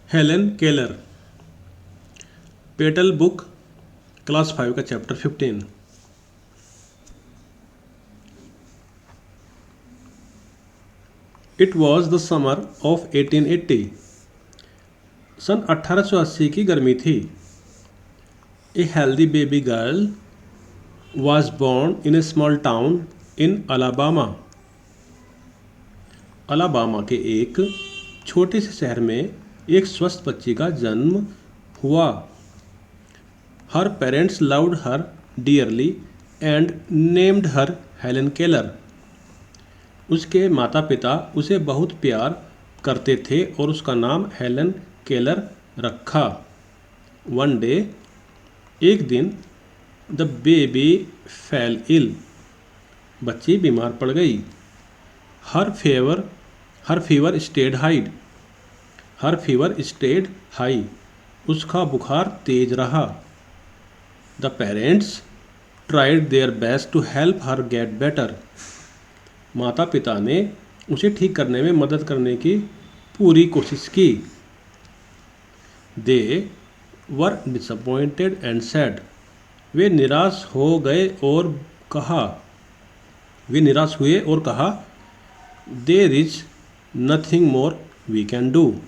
Helen Keller, petal book, class 5 का chapter 15। It was the summer of 1880। सन 1880 की गर्मी थी। A healthy baby girl was born in a small town in Alabama. Alabama के एक छोटे से शहर में एक स्वस्थ बच्ची का जन्म हुआ। Her parents loved her dearly and named her Helen Keller. उसके माता पिता उसे बहुत प्यार करते थे और उसका नाम हेलेन केलर रखा। वन डे, एक दिन, द बेबी फेल इल। बच्ची बीमार पड़ गई। हर फीवर स्टेड हाई। उसका बुखार तेज रहा। The parents tried their best to help her get better. माता पिता ने उसे ठीक करने में मदद करने की पूरी कोशिश की। They were disappointed and sad. वे निराश हुए और कहा, there is nothing more we can do.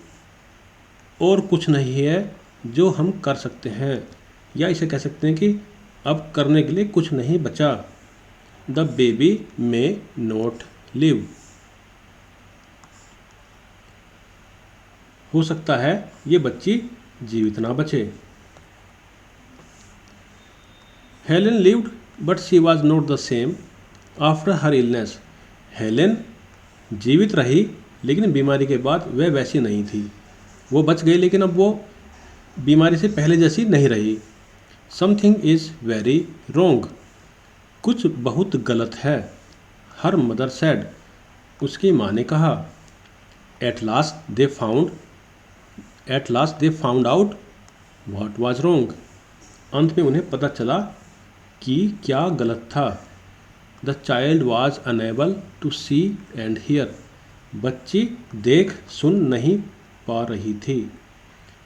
और कुछ नहीं है जो हम कर सकते हैं, या इसे कह सकते हैं कि अब करने के लिए कुछ नहीं बचा। The baby may not live. हो सकता है ये बच्ची जीवित ना बचे। Helen lived but she was not the same after her illness. Helen जीवित रही, लेकिन बीमारी के बाद वह वैसी नहीं थी। वो बच गई, लेकिन अब वो बीमारी से पहले जैसी नहीं रही। Something is very wrong. कुछ बहुत गलत है। Her mother said. उसकी माँ ने कहा। At last they found out what was wrong. अंत में उन्हें पता चला कि क्या गलत था। The child was unable to see and hear. बच्ची देख सुन नहीं पा रही थी।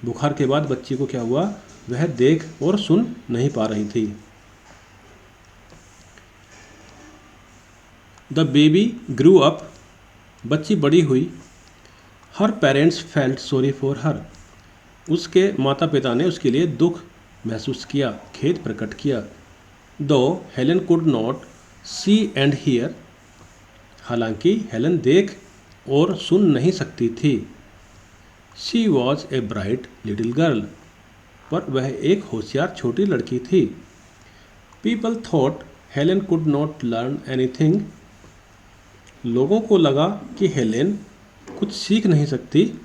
बुखार के बाद बच्ची को क्या हुआ, वह देख और सुन नहीं पा रही थी। The baby grew up. बच्ची बड़ी हुई। Her parents felt sorry for her. उसके माता पिता ने उसके लिए दुख महसूस किया, खेद प्रकट किया। Though Helen could not see and hear. हालांकि हेलेन देख और सुन नहीं सकती थी। She was a bright little girl. पर वह एक होशियार छोटी लड़की थी। People thought Helen could not learn anything. लोगों को लगा कि हेलेन कुछ सीख नहीं सकती।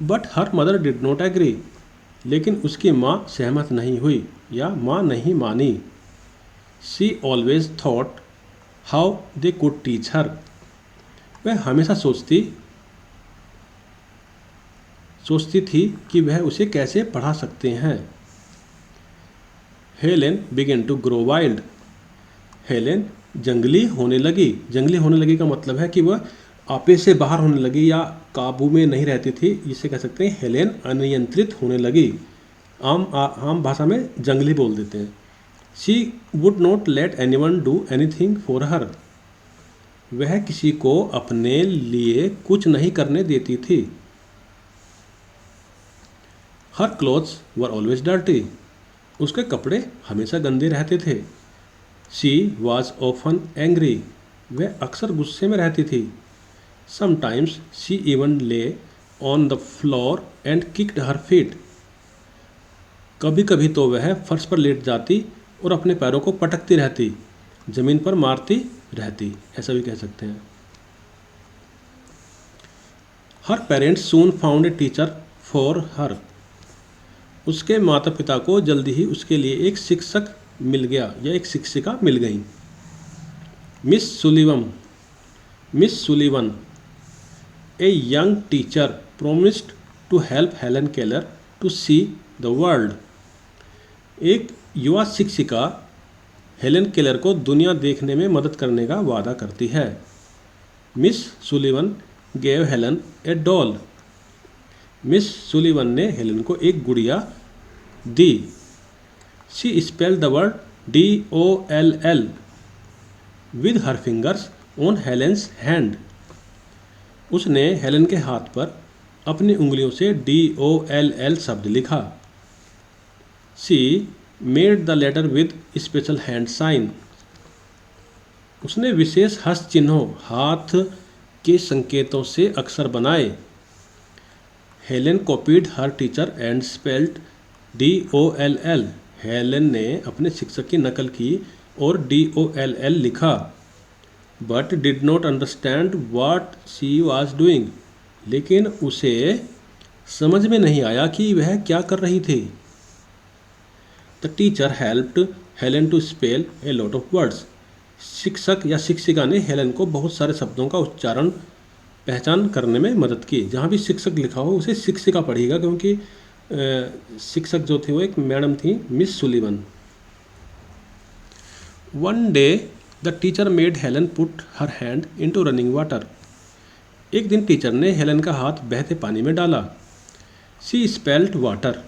But her mother did not agree. लेकिन उसकी माँ सहमत नहीं हुई या माँ नहीं मानी। She always thought how they could teach हर। वह हमेशा सोचती थी कि वह उसे कैसे पढ़ा सकते हैं। Helen began to grow wild. Helen जंगली होने लगी। जंगली होने लगी का मतलब है कि वह आपे से बाहर होने लगी या काबू में नहीं रहती थी। इसे कह सकते हैं हेलेन अनियंत्रित होने लगी। आम भाषा में जंगली बोल देते हैं। She would not let anyone do anything for her. वह किसी को अपने लिए कुछ नहीं करने देती थी। हर क्लोथ्स वर ऑलवेज डर्टी। उसके कपड़े हमेशा गंदे रहते थे। She was often angry. वह अक्सर गुस्से में रहती थी। समटाइम्स शी इवन ले on the floor and kicked her feet. कभी कभी तो वह फर्श पर लेट जाती और अपने पैरों को पटकती रहती, जमीन पर मारती रहती, ऐसा भी कह सकते हैं। Her parents soon found a teacher for her. उसके माता पिता को जल्दी ही उसके लिए एक शिक्षक मिल गया या एक शिक्षिका मिल गई। Miss Sullivan, a young teacher promised to help Helen Keller to see the world. एक युवा शिक्षिका हेलेन केलर को दुनिया देखने में मदद करने का वादा करती है। Miss Sullivan gave Helen a doll. Miss Sullivan ने हेलन को एक गुड़िया दी। She spelled the word DOLL with her fingers on Helen's hand. उसने हेलन के हाथ पर अपनी उंगलियों से DOLL शब्द लिखा। She made the letter with special hand sign. उसने विशेष हस्त चिन्हों हाथ के संकेतों से अक्षर बनाए। Helen copied her teacher and spelled DOLL। Helen ने अपने शिक्षक की नकल की और DOLL लिखा। But did not understand what she was doing. लेकिन उसे समझ में नहीं आया कि वह क्या कर रही थी। The teacher helped Helen to spell a lot of words. शिक्षक या शिक्षिका ने हेलेन को बहुत सारे शब्दों का उच्चारण पहचान करने में मदद की। जहाँ भी शिक्षक लिखा हो उसे शिक्षिका पढ़िएगा, क्योंकि शिक्षक जो थे वो एक मैडम थी, miss Sullivan. One day the teacher made Helen put her hand into running water. एक दिन टीचर ने हेलन का हाथ बहते पानी में डाला। She spelled water.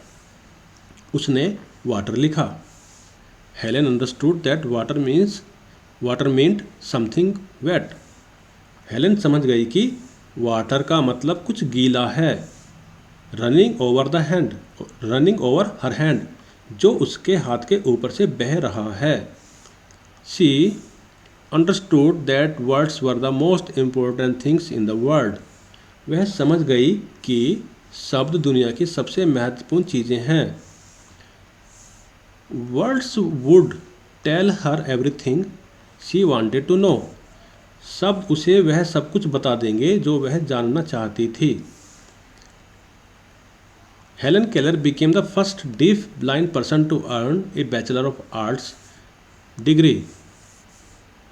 उसने वाटर लिखा। Helen understood that water meant something wet. Helen समझ गई कि वाटर का मतलब कुछ गीला है। रनिंग ओवर हर हैंड, जो उसके हाथ के ऊपर से बह रहा है। She understood that words were the most important things in the world. वह समझ गई कि शब्द दुनिया की सबसे महत्वपूर्ण चीज़ें हैं। Words would tell her everything she wanted to know. शब्द उसे वह सब कुछ बता देंगे जो वह जानना चाहती थी। Helen Keller became the first deaf blind person to earn a bachelor of arts degree.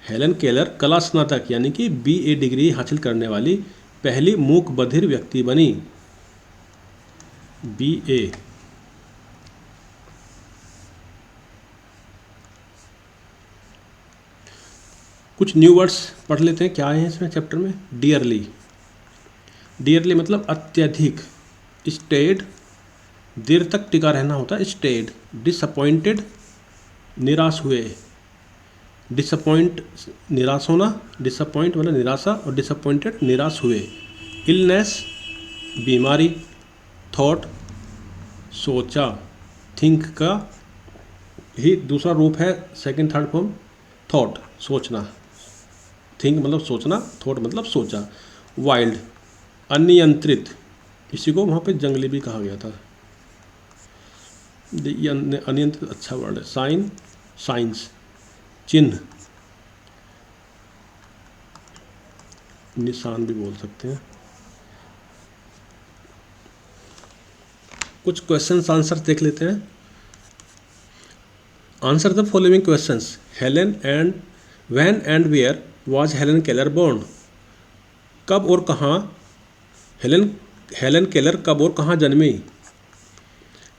Helen Keller कला स्नातक यानी कि BA डिग्री हासिल करने वाली पहली मूक बधिर व्यक्ति बनी। BA। कुछ न्यू वर्ड्स पढ़ लेते हैं, क्या है इसमें चैप्टर में। डियरली मतलब अत्यधिक। स्टेड देर तक टिका रहना होता है, स्टेड। डिसअपॉइंटेड निराश हुए। डिसअपॉइंट निराश होना, डिसअपॉइंट मतलब निराशा, और डिसअपॉइंटेड निराश हुए। इलनेस बीमारी। थॉट सोचा। थिंक का ही दूसरा रूप है, सेकंड थर्ड फॉर्म थॉट सोचना। थिंक मतलब सोचना, थॉट मतलब सोचा। वाइल्ड अनियंत्रित, इसी को वहाँ पे जंगली भी कहा गया था। ये अनियंत्रित अच्छा वर्ड है। साइंस चिन्ह, निशान भी बोल सकते हैं। कुछ क्वेश्चंस आंसर देख लेते हैं। Answer the following questions. When and where was Helen Keller born. कब और कहाँ हेलन केलर कब और कहाँ जन्मी।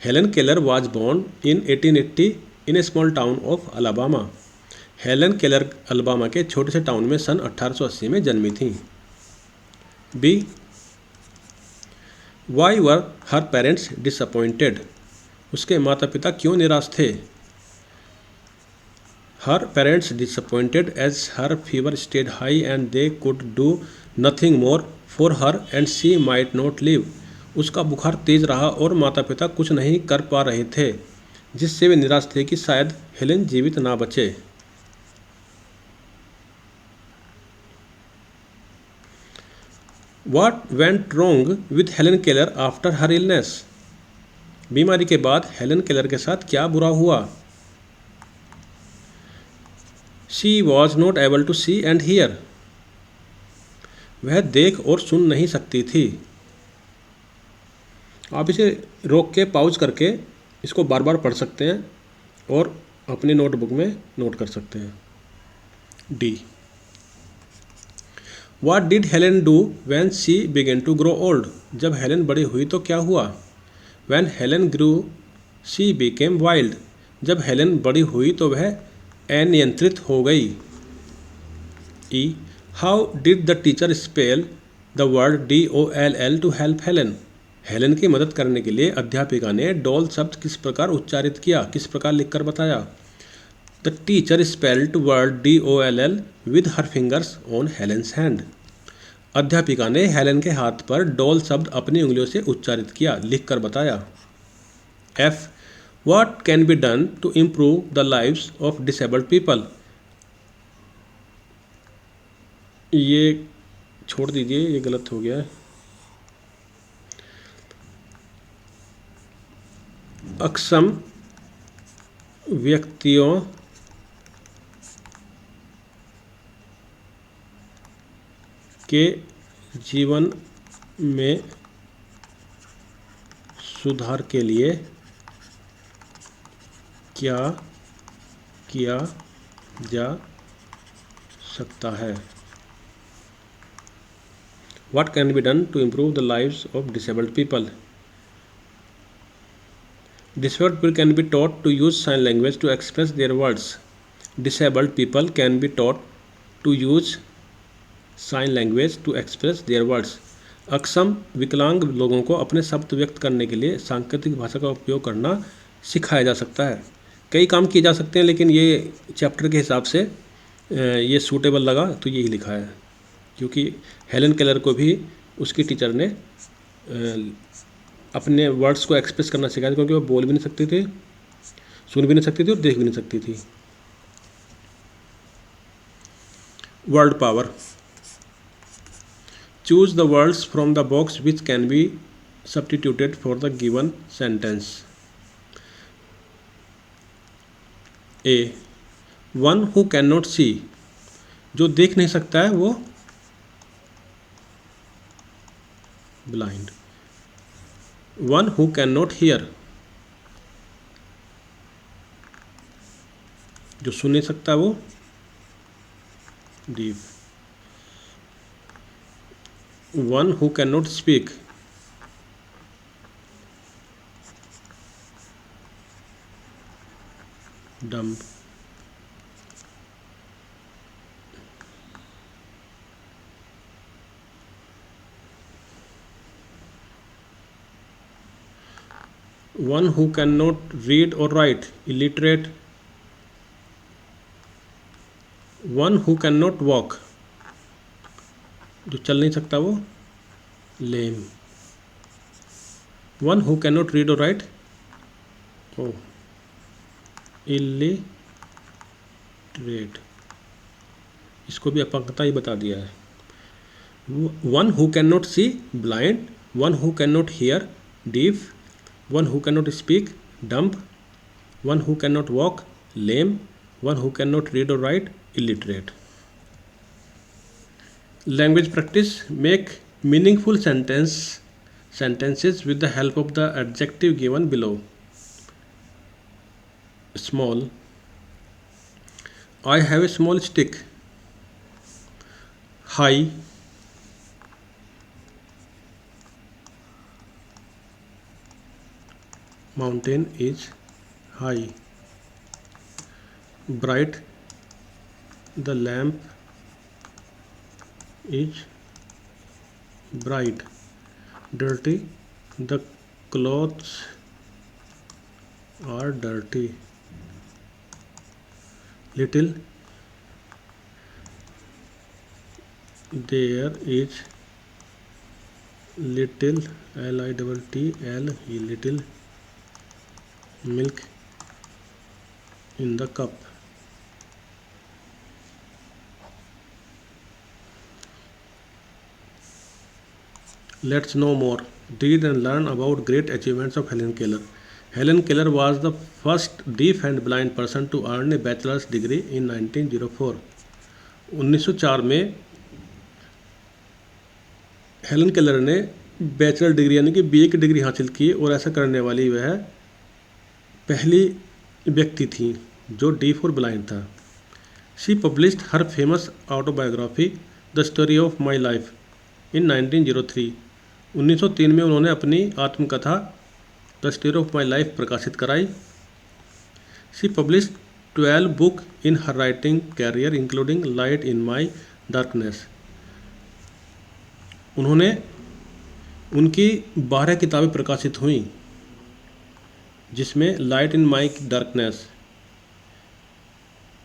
Helen Keller was born in 1880 in a small town of Alabama. Helen Keller Alabama के छोटे से टाउन में सन 1880 में जन्मी थी। B why were her parents disappointed. उसके माता पिता क्यों निराश थे। Her parents disappointed as her fever stayed high and they could do nothing more for her and she might not live. उसका बुखार तेज रहा और माता पिता कुछ नहीं कर पा रहे थे, जिससे वे निराश थे कि शायद हेलेन जीवित ना बचे। What went wrong with Helen Keller after her illness? बीमारी के बाद हेलन केलर के साथ क्या बुरा हुआ। She was not able to see and hear. वह देख और सुन नहीं सकती थी। आप इसे रोक के पॉज करके इसको बार बार पढ़ सकते हैं और अपनी नोटबुक में नोट कर सकते हैं। D What did Helen do when she began to grow old? जब हेलन बड़ी हुई तो क्या हुआ। When Helen grew, she became wild. जब हेलन बड़ी हुई तो वह अनियंत्रित हो गई। E. How did the teacher spell the word DOLL to help Helen? Helen की मदद करने के लिए अध्यापिका ने डॉल शब्द किस प्रकार उच्चारित किया, किस प्रकार लिखकर बताया। The teacher spelled word DOLL with her fingers on Helen's hand. अध्यापिका ने हेलेन के हाथ पर डॉल शब्द अपनी उंगलियों से उच्चारित किया, लिखकर बताया। F. What can be done to improve the lives of disabled people? ये छोड़ दीजिए, ये गलत हो गया है। अक्षम व्यक्तियों के जीवन में सुधार के लिए क्या किया जा सकता है। What can be done to improve the lives of disabled people? Disabled people can be taught to use sign language to express their words. Disabled people can be taught to use sign language to express their words. अक्षम विकलांग लोगों को अपने शब्द व्यक्त करने के लिए सांकेतिक भाषा का उपयोग करना सिखाया जा सकता है। कई काम किए जा सकते हैं, लेकिन ये चैप्टर के हिसाब से ये सूटेबल लगा तो यही लिखा है, क्योंकि हेलेन केलर को भी उसकी टीचर ने अपने वर्ड्स को एक्सप्रेस करना सिखाया, क्योंकि वो बोल भी नहीं सकती थी, सुन भी नहीं सकती थी और देख भी नहीं सकती थी। Word power. Choose the words from the box which can be substituted for the given sentence. A. One who can not see. जो देख नहीं सकता है वो blind. One who can not hear. जो सुन नहीं सकता वो deaf. One who can not speak. Dumb. One who cannot read or write, illiterate. One who cannot walk, जो चल नहीं सकता वो lame. One who cannot read or write, oh, illiterate. इसको भी अपंगता ही बता दिया है। One who cannot see, blind. One who cannot hear, deaf. One who cannot speak, dumb. One who cannot walk, lame. One who cannot read or write, illiterate. Language practice. Make meaningful sentences with the help of the adjective given below. Small. I have a small stick. High. Mountain is high. Bright. The lamp is bright. Dirty. The clothes are dirty. Little. There is little, Little, little milk in the cup. Let's know more. Read and learn about great achievements of Helen Keller. Helen Keller was the first deaf and blind person to earn a bachelor's degree in 1904. 1904 में Helen Keller ने bachelor degree यानी कि BA की degree हासिल की, और ऐसा करने वाली वह पहली व्यक्ति थी जो डीफ और ब्लाइंड था। She published her famous autobiography the story of my life in 1903। 1903 में उन्होंने अपनी आत्मकथा the story of my life प्रकाशित कराई। She published 12 book in her writing career including light in my darkness. उन्होंने उनकी 12 किताबें प्रकाशित हुईं, जिसमें लाइट इन माई डार्कनेस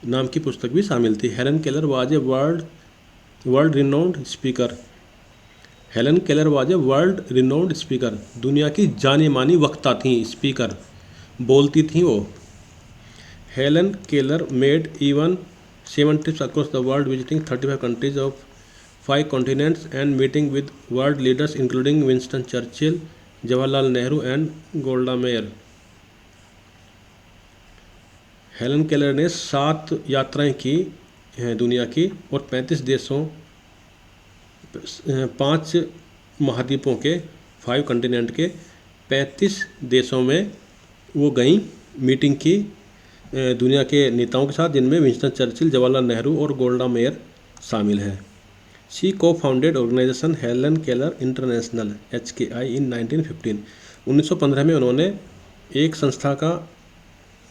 नाम की पुस्तक भी शामिल थी। Helen Keller was a world renowned speaker. Helen Keller was a world renowned speaker, दुनिया की जानी मानी वक्ता थी, स्पीकर बोलती थी वो। Helen Keller made even 7 trips across the world, visiting 35 countries of 5 continents and meeting with world leaders including Winston Churchill, Jawaharlal Nehru and Golda Meir. Helen Keller ने 7 यात्राएं की हैं दुनिया की और 35 देशों 5 महाद्वीपों के 5 कंटिनेंट के 35 देशों में वो गई, मीटिंग की दुनिया के नेताओं के साथ, जिनमें विंस्टन चर्चिल, जवाहरलाल नेहरू और गोल्डा मेयर शामिल हैं। She cofounded organisation Helen Keller International HKI in 1915। 1915 में उन्होंने एक संस्था का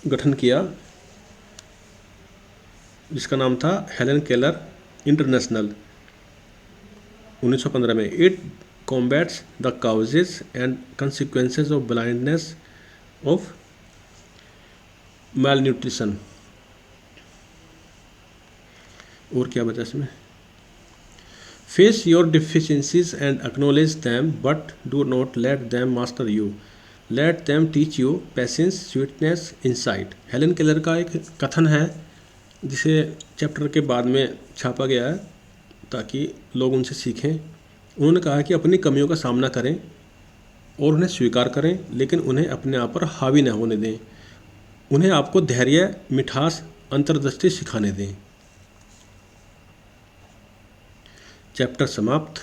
गठन किया जिसका नाम था हेलन केलर इंटरनेशनल। 1915 में it combats the causes and consequences of blindness of malnutrition. और क्या बचा इसमें? Face your deficiencies and acknowledge them but do not let them master you, let them teach you patience, sweetness, insight. Helen Keller का एक कथन है जिसे chapter के बाद में छापा गया है ताकि लोग उनसे सीखें। उन्होंने कहा कि अपनी कमियों का सामना करें और उन्हें स्वीकार करें, लेकिन उन्हें अपने आप पर हावी न होने दें। उन्हें आपको धैर्य, मिठास, अंतर्दृष्टि सिखाने दें। चैप्टर समाप्त।